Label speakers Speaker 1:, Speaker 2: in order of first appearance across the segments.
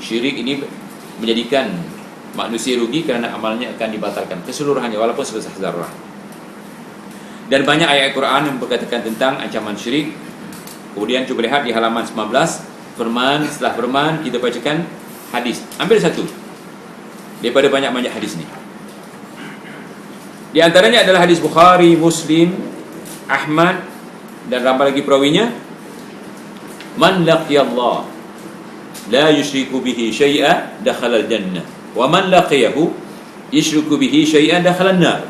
Speaker 1: Syirik ini menjadikan manusia rugi kerana amalnya akan dibatalkan keseluruhannya walaupun sebesar zarrah. Dan banyak ayat Quran yang berkatakan tentang ancaman syirik. Kemudian cuba lihat di halaman 19, firman setelah firman kita bacakan hadis. Ambil satu daripada banyak-banyak hadis ni. Di antaranya adalah hadis Bukhari, Muslim, Ahmad dan ramai lagi perawinya. Man laqiyallah la yushriku bihi syai'a dakhala al-jannah wa man laqiyahu yushriku bihi syai'an dakhala an-nar.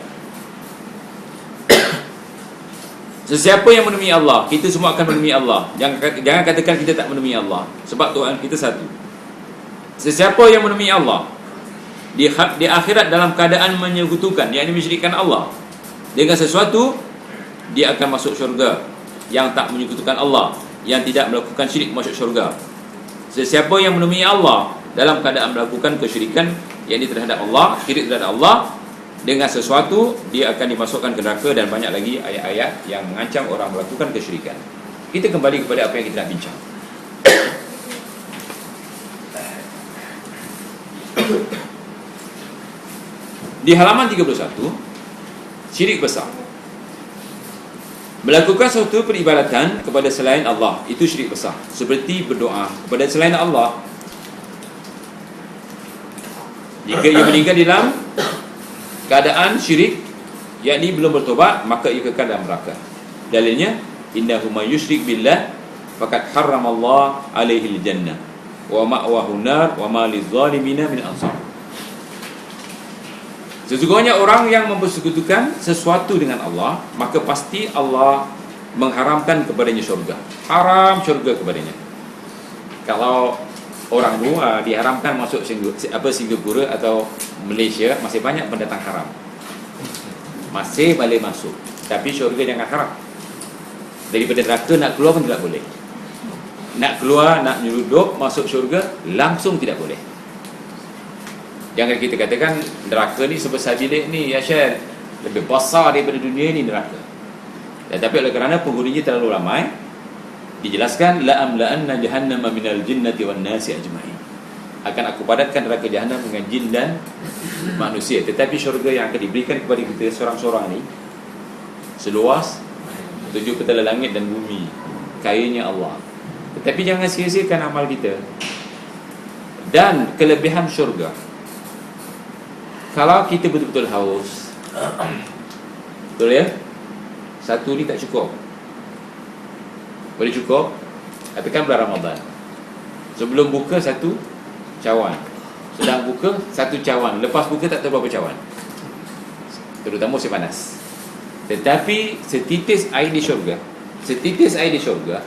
Speaker 1: Sesiapa yang menemui Allah, kita semua akan menemui Allah. Jangan katakan kita tak menemui Allah, sebab Tuhan kita satu. Sesiapa yang menemui Allah di akhirat dalam keadaan menyekutukan, yakni mensyirikkan Allah dengan sesuatu, dia akan masuk syurga. Yang tak menyekutukan Allah, yang tidak melakukan syirik, masuk syurga. Sesiapa yang menemui Allah dalam keadaan melakukan kesyirikan, yakni terhadap Allah, syirik terhadap Allah dengan sesuatu, dia akan dimasukkan ke neraka. Dan banyak lagi ayat-ayat yang mengancam orang melakukan kesyirikan. Kita kembali kepada apa yang kita nak bincang. Di halaman 31, syirik besar. Melakukan suatu peribadatan kepada selain Allah, itu syirik besar. Seperti berdoa kepada selain Allah. Jika ia meninggal dalam keadaan syirik, yakni belum bertobat, maka ia kekal dalam neraka. Dalilnya, innahu may yusyrik billah faqad harramallahu alaihi al-jannah wa ma'wahu an-nar wa ma liz-zalimina min ansar. Sesungguhnya orang yang mempersekutukan sesuatu dengan Allah, maka pasti Allah mengharamkan kepadanya syurga. Haram syurga kepadanya. Kalau orang luar diharamkan masuk Singapura atau Malaysia, masih banyak pendatang haram, masih boleh masuk. Tapi syurga jangan haram. Daripada neraka nak keluar pun tidak boleh. Nak keluar, nak nyeruduk masuk syurga, langsung tidak boleh. Jangan kita katakan neraka ni sebesar bilik ni, ya Syed, lebih besar daripada dunia ni neraka. Tetapi oleh kerana penghuninya terlalu ramai, dijelaskan la amla'anna jahannama minal jinnati wan nasi ajma'in. Akan aku padatkan neraka jahanam dengan jin dan manusia. Tetapi syurga yang akan diberikan kepada kita seorang-seorang ni seluas 7 petala langit dan bumi, kayanya Allah. Tetapi jangan sia-siakan amal kita. Dan kelebihan syurga, kalau kita betul-betul haus, betul ya, satu ni tak cukup. Boleh cukup, katakan bulan Ramadan, sebelum buka satu cawan, sedang buka satu cawan, lepas buka tak tahu berapa cawan, terutama musim panas. Tetapi setitis air di syurga, setitis air di syurga,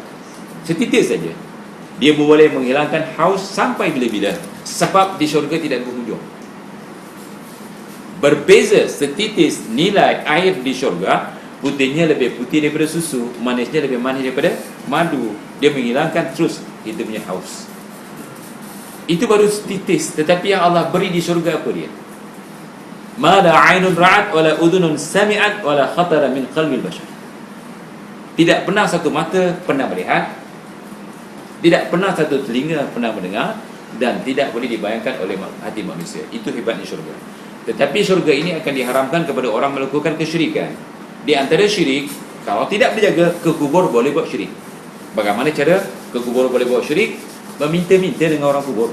Speaker 1: setitis saja, dia boleh menghilangkan haus sampai bila-bila. Sebab di syurga tidak ada penghujung. Berbeza setitis nilai air di syurga, putihnya lebih putih daripada susu, manisnya lebih manis daripada madu. Dia menghilangkan terus kita punya haus. Itu baru setitis. Tetapi yang Allah beri di syurga apa dia? Ma la 'ainun ra'at wa la udhunun sami'at wa la khatara min qalbil bashar. Tidak pernah satu mata pernah melihat, tidak pernah satu telinga pernah mendengar, dan tidak boleh dibayangkan oleh hati manusia. Itu hebatnya syurga. Tetapi syurga ini akan diharamkan kepada orang melakukan kesyirikan. Di antara syirik, kalau tidak berjaga, ke kubur boleh buat syirik. Bagaimana cara ke kubur boleh buat syirik? Meminta-minta dengan orang kubur.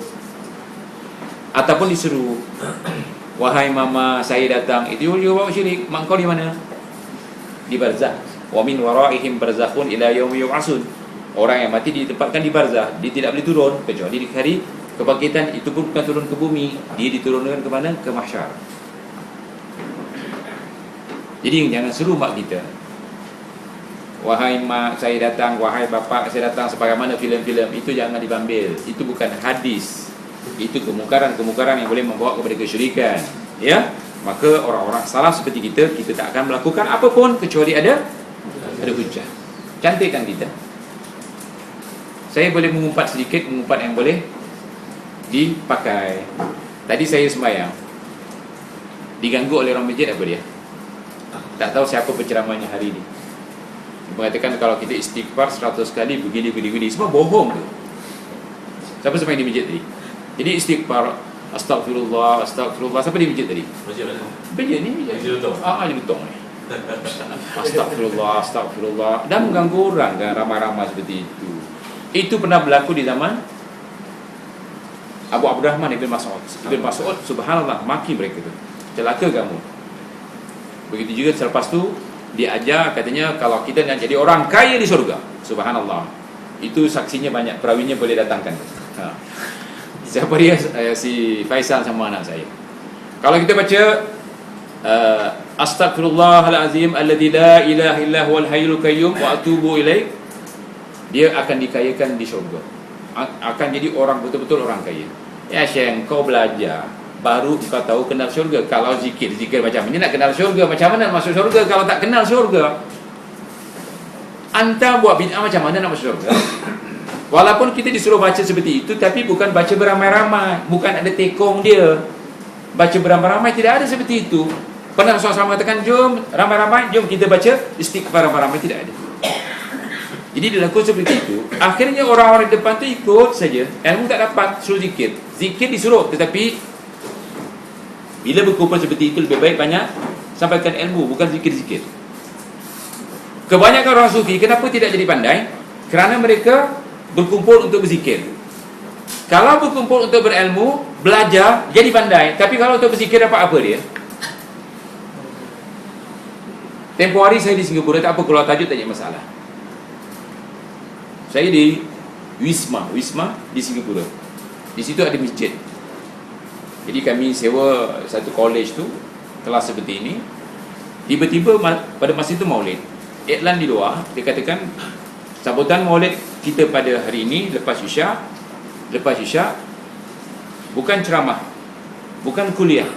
Speaker 1: Ataupun disuruh, wahai mama saya datang, itu juga buat syirik. Mak kau di mana? Di barzah. Wa min waraihim barzakhun ila yaumi yub'atsun. Orang yang mati ditempatkan di barzah, dia tidak boleh turun kecuali di hari kebangkitan. Itu pun bukan turun ke bumi, dia diturunkan ke mana? Ke mahsyar. Jadi jangan seru mak kita, wahai mak saya datang, wahai bapa saya datang, sebagaimana filem-filem. Itu jangan diambil. Itu bukan hadis. Itu kemungkaran-kemungkaran yang boleh membawa kepada kesyirikan. Ya, maka orang-orang salah seperti kita, kita tak akan melakukan apapun kecuali ada hujah. Cantikkan kita. Saya boleh mengumpat sedikit, mengumpat yang boleh dipakai. Tadi saya sembahyang, diganggu oleh orang masjid. Apa dia? Tak tahu siapa penceramahnya hari ini. Dia mengatakan kalau kita istighfar 100 kali begini. Semua bohong tu. Siapa sembahyang di masjid tadi? Jadi istighfar, astagfirullah, astagfirullah. Siapa di masjid tadi?
Speaker 2: Masjid mana?
Speaker 1: Masjid ni.
Speaker 2: Masjid Lutong.
Speaker 1: Haji Lutong ni. Astagfirullah, astagfirullah. Dan mengganggu orang kan, ramai-ramai seperti itu. Itu pernah berlaku di zaman Abu Abdurrahman Ibn Mas'ud. Ibn Mas'ud, subhanallah, maki mereka tu. Celaka kamu. Begitu juga selepas tu dia ajar, katanya kalau kita nak jadi orang kaya di surga, subhanallah. Itu saksinya banyak, perawinya boleh datangkan. Siapa dia? Si Faisal sama anak saya. Kalau kita baca Astaghfirullahalazim alladzi la ilaha illa huwal hayyul qayyum wa atubu ilaih, dia akan dikayakan di syurga. Akan jadi orang betul-betul orang kaya. Ya Syekh, kau belajar baru kau tahu kenal syurga. Kalau zikir macam ini nak kenal syurga, macam mana nak masuk syurga kalau tak kenal syurga? Anta buat bid'ah, macam mana nak masuk syurga? Walaupun kita disuruh baca seperti itu, tapi bukan baca beramai-ramai, bukan ada tekong dia. Baca beramai-ramai tidak ada seperti itu. Pernah Rasulullah SAW mengatakan, jom ramai-ramai, jom kita baca istighfar ramai-ramai, tidak ada. Jadi dia lakukan seperti itu. Akhirnya orang-orang di depan tu ikut saja. Ilmu tak dapat, suruh zikir. Zikir disuruh, tetapi bila berkumpul seperti itu, lebih baik banyak sampaikan ilmu, bukan zikir-zikir. Kebanyakan orang sufi kenapa tidak jadi pandai? Kerana mereka berkumpul untuk berzikir. Kalau berkumpul untuk berilmu, belajar, jadi pandai. Tapi kalau untuk berzikir, dapat apa dia? Tempoh hari saya di Singapura, tak apa keluar tajuk, tak ada masalah. Saya di Wisma di Singapura. Di situ ada masjid. Jadi kami sewa satu college tu, kelas seperti ini. Tiba-tiba pada masa itu maulid, iklan di luar, dia katakan sambutan maulid kita pada hari ini lepas Isya, bukan ceramah, bukan kuliah,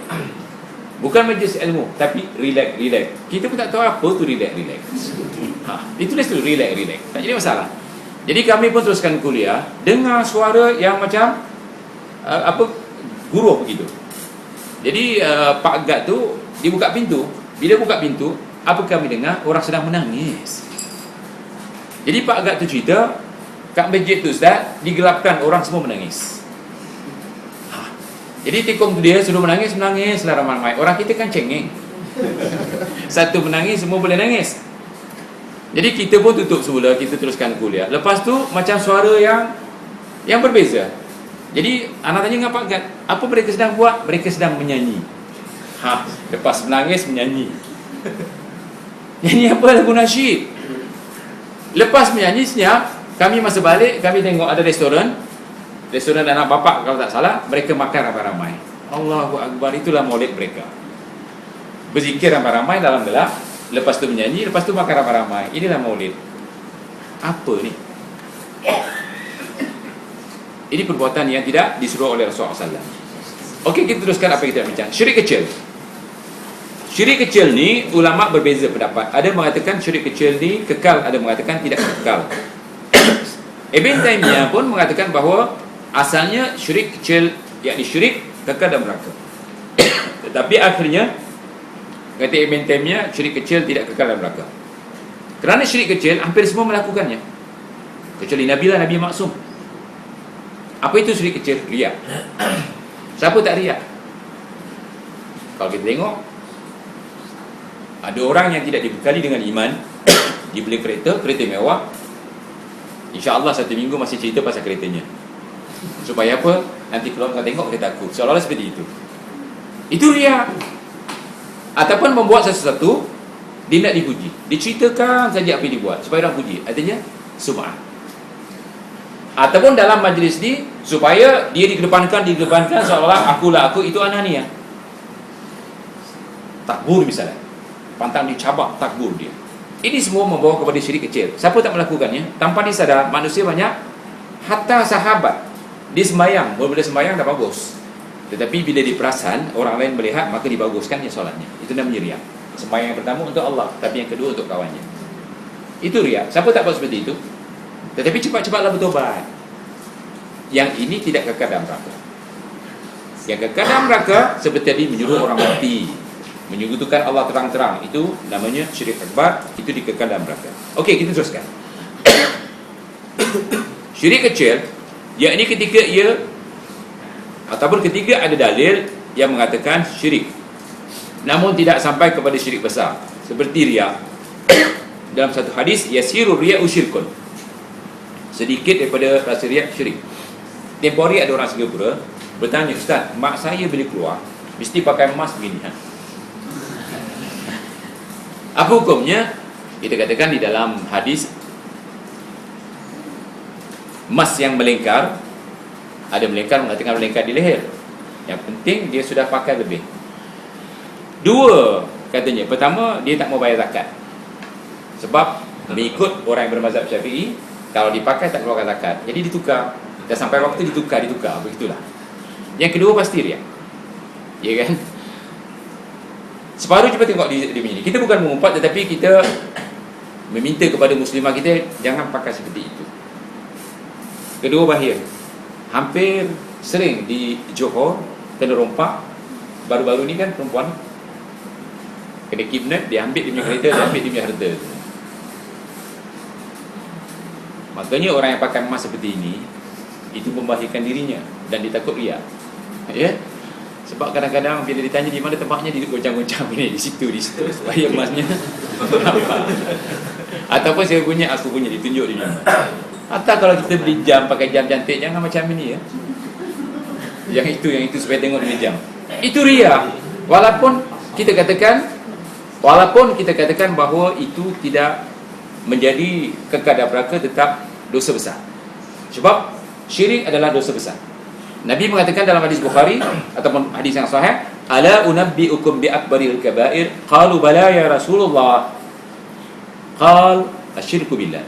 Speaker 1: bukan majlis ilmu, tapi relax. Kita pun tak tahu apa tu relax. Itu tu relax. Tak jadi masalah. Jadi kami pun teruskan kuliah, dengar suara yang macam guruh begitu. Jadi Pak Gad tu dia buka pintu. Bila buka pintu, apa kami dengar? Orang sedang menangis. Jadi Pak Gad tu cerita, kat masjid tu Ustaz, digelapkan, orang semua menangis. Jadi tikung tu dia suruh menangis lah ramai-ramai. Orang kita kan cengeng. Satu menangis, semua boleh nangis. Jadi kita pun tutup semula, kita teruskan kuliah. Lepas tu macam suara yang berbeza. Jadi anak tanya dengan Pak Gad, apa mereka sedang buat? Mereka sedang menyanyi. Lepas menangis, menyanyi. Nyanyi apa? Lagu nasyid. Lepas menyanyi senyap, kami masa balik, kami tengok ada restoran anak bapak kalau tak salah, mereka makan ramai-ramai. Allahu Akbar, itulah maulid mereka. Berzikir ramai-ramai dalam gelap, lepas tu menyanyi, lepas tu makan ramai-ramai. Inilah maulid. Apa ni? Ini perbuatan yang tidak disuruh oleh Rasulullah SAW. Okey, kita teruskan apa yang kita bincang. Syirik kecil. Syirik kecil ni ulama berbeza pendapat. Ada mengatakan syirik kecil ni kekal, ada mengatakan tidak kekal. Ibn Taymiyah pun mengatakan bahawa asalnya syirik kecil, yakni syirik kekal dalam neraka. Tetapi akhirnya kata Ibn Taymiyah, syirik kecil tidak kekal dalam neraka. Kerana syirik kecil hampir semua melakukannya, kecuali Nabi lah, Nabi maksum. Apa itu syirik kecil? Riak. Siapa tak riak? Kalau kita tengok, ada orang yang tidak dibekali dengan iman, dibeli kereta mewah, InsyaAllah satu minggu masih cerita pasal keretanya. Supaya apa? Nanti kalau kau tengok kereta aku. Seolah-olah seperti itu. Itu riak. Ataupun membuat sesuatu, dia nak dipuji, diceritakan saja apa yang dibuat supaya orang puji. Artinya sum'ah. Ataupun dalam majlis ni, supaya dia dikedepankan seolah-olah akulah aku, itu anania. Takbur misalnya, pantang dicabak, takbur dia. Ini semua membawa kepada syirik kecil. Siapa tak melakukannya? Tanpa disadar, manusia banyak. Hatta sahabat, dia sembahyang, bila sembahyang dah bagus, tetapi bila diperasan, orang lain melihat, maka dibaguskannya solatnya. Itu namanya riak. Sembahyang yang pertama untuk Allah, tapi yang kedua untuk kawannya. Itu riak. Siapa tak buat seperti itu? Tetapi cepat-cepatlah bertobat. Yang ini tidak kekal dalam neraka. Yang kekal dalam neraka seperti tadi, menyuruh orang mati, menyekutukan Allah terang-terang, itu namanya syirik akbar, itu dikekal dalam neraka. Okey, kita teruskan. Syirik kecil, yakni ketika ia Ataupun ketiga, ada dalil yang mengatakan syirik namun tidak sampai kepada syirik besar, seperti riya. Dalam satu hadis, yasiru riya'u syirkun, sedikit daripada rasa riya syirik. Tempoh hari ada orang Singapura bertanya, Ustaz, mak saya bila keluar mesti pakai emas begini, apa hukumnya? Kita katakan di dalam hadis, emas yang melingkar, ada mengatakan melingkar di leher, yang penting dia sudah pakai lebih. Dua katanya, pertama, dia tak mau bayar zakat, sebab mengikut orang yang bermazhab Syafi'i, kalau dipakai tak keluarkan zakat, jadi ditukar. Dan sampai waktu ditukar, begitulah. Yang kedua pasti riya, ya kan? Separuh cuba tengok di sini. Kita bukan mengumpat, tetapi kita meminta kepada muslimah kita jangan pakai seperti itu. Kedua, bahaya. Hampir sering di Johor kena rompak. Baru-baru ni kan perempuan kena kidnap, dia ambil dia punya kereta, dia ambil dia punya harta. Makanya orang yang pakai emas seperti ini, itu membahayakan dirinya dan dia takut riya. Ya? Sebab kadang-kadang bila ditanya di mana tempatnya, dia goncang-goncang ini, di situ supaya emasnya ataupun aku punya ditunjuk dia. Atau kalau kita beli jam, pakai jam cantik, jangan macam ini, ya. Yang itu supaya tengok dia jam. Itu riya. Walaupun kita katakan bahawa itu tidak menjadi kekal dan beraka, tetap dosa besar. Sebab syirik adalah dosa besar. Nabi mengatakan dalam hadis Bukhari ataupun hadis yang sahih, ala unabbiukum bi akbaril kaba'ir, qalu bala ya Rasulullah, qal asyirku billah.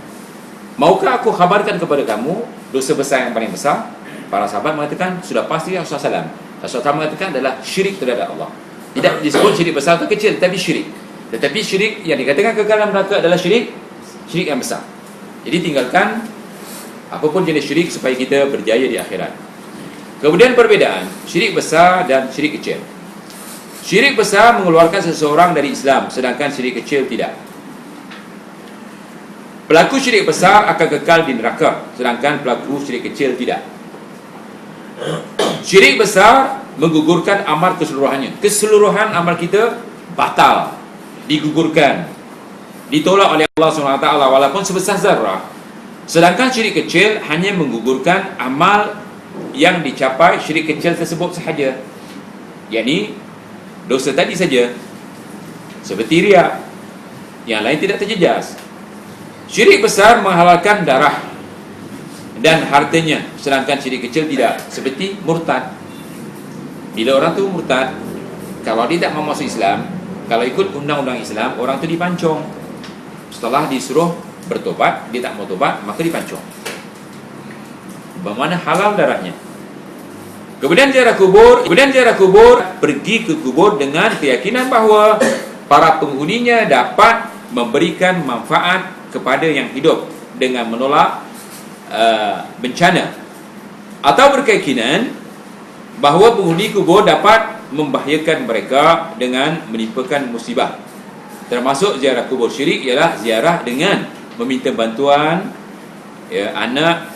Speaker 1: Maukah aku khabarkan kepada kamu dosa besar yang paling besar? Para sahabat mengatakan sudah pasti Rasulullah SAW. Rasulullah mengatakan adalah syirik terhadap Allah. Tidak disebut syirik besar atau kecil, tetapi syirik. Tetapi syirik yang dikatakan kekal dalam neraka adalah syirik yang besar. Jadi tinggalkan apapun jenis syirik supaya kita berjaya di akhirat. Kemudian perbezaan syirik besar dan syirik kecil. Syirik besar mengeluarkan seseorang dari Islam, sedangkan syirik kecil tidak. Pelaku syirik besar akan kekal di neraka, sedangkan pelaku syirik kecil tidak. Syirik besar menggugurkan amal keseluruhannya. Keseluruhan amal kita batal, digugurkan, ditolak oleh Allah SWT walaupun sebesar zarah. Sedangkan syirik kecil hanya menggugurkan amal yang dicapai syirik kecil tersebut sahaja, yakni dosa tadi saja, seperti riya, yang lain tidak terjejas. Syirik besar menghalalkan darah dan hartanya, sedangkan syirik kecil tidak, seperti murtad. Bila orang tu murtad, kalau dia tak mau masuk Islam, kalau ikut undang-undang Islam, orang tu dipancung. Setelah disuruh bertobat, dia tak mau tobat, maka dipancung. Bagaimana halal darahnya. Kemudian ziarah kubur, pergi ke kubur dengan keyakinan bahawa para penghuninya dapat memberikan manfaat kepada yang hidup dengan menolak bencana, atau berkeyakinan bahawa penghuni kubur dapat membahayakan mereka dengan menimpakan musibah. Termasuk ziarah kubur syirik ialah ziarah dengan meminta bantuan, ya, anak.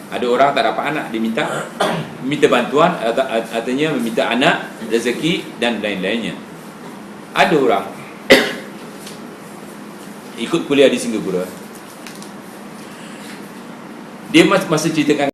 Speaker 1: Ada orang tak dapat anak, dia minta bantuan, artinya meminta anak, rezeki dan lain-lainnya. Ada orang ikut kuliah di Singapura, dia masa ceritakan